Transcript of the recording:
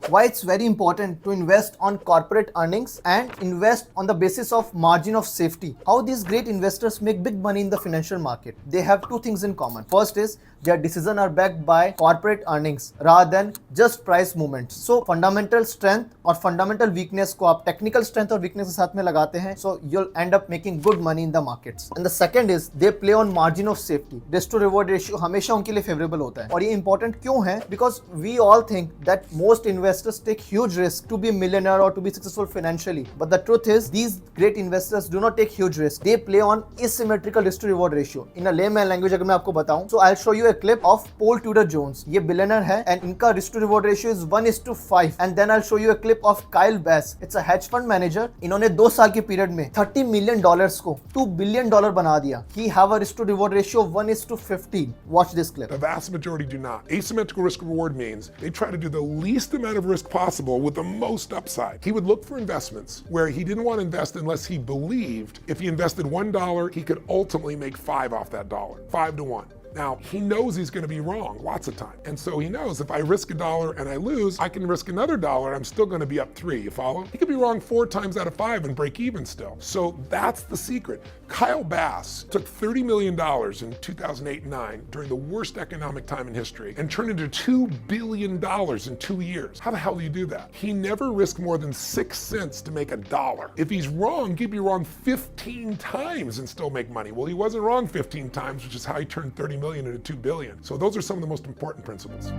Why it's very important to invest on corporate earnings and invest on the basis of margin of safety. How these great investors make big money in the financial market. They have two things in common. First is their decisions are backed by corporate earnings rather than just price movements. So fundamental strength और fundamental weakness को आप technical strength और weakness के साथ में लगाते हैं, so you'll end up making good money in the markets. And the second is they play on margin of safety. Risk to reward ratio हमेशा उनके लिए favorable होता है. और ये important क्यों है? Because we all think that most investors take huge risk to be a millionaire or to be successful financially. But the truth is these great investors do not take huge risk. They play on asymmetrical risk to reward ratio. In a layman language अगर मैं आपको बताऊं, so I'll show you a clip of Paul Tudor Jones. ये billionaire है and इनका risk to reward ratio is 1:5. And then I'll show you a clip of Kyle Bass. It's a hedge fund manager. इन्होंने 2 साल के period में $30 million को $2 billion बना दिया. He have a risk to reward ratio of 1:15. Watch this clip. The vast majority do not. Asymmetrical risk reward means they try to do the least amount of risk possible with the most upside. He would look for investments where he didn't want to invest unless he believed if he invested $1, he could ultimately make 5 off that dollar, 5 to 1. Now, he knows he's going to be wrong lots of time. And so he knows if I risk $1 and I lose, I can risk another $1, I'm still going to be up 3, you follow? He could be wrong 4 times out of 5 and break even still. So that's the secret. Kyle Bass took $30 million in 2008 and 9 during the worst economic time in history and turned into $2 billion in 2 years. How the hell do you do that? He never risked more than 6 cents to make $1. If he's wrong, he'd be wrong 15 times and still make money. Well, he wasn't wrong 15 times, which is how he turned $30 million into $2 billion. So those are some of the most important principles.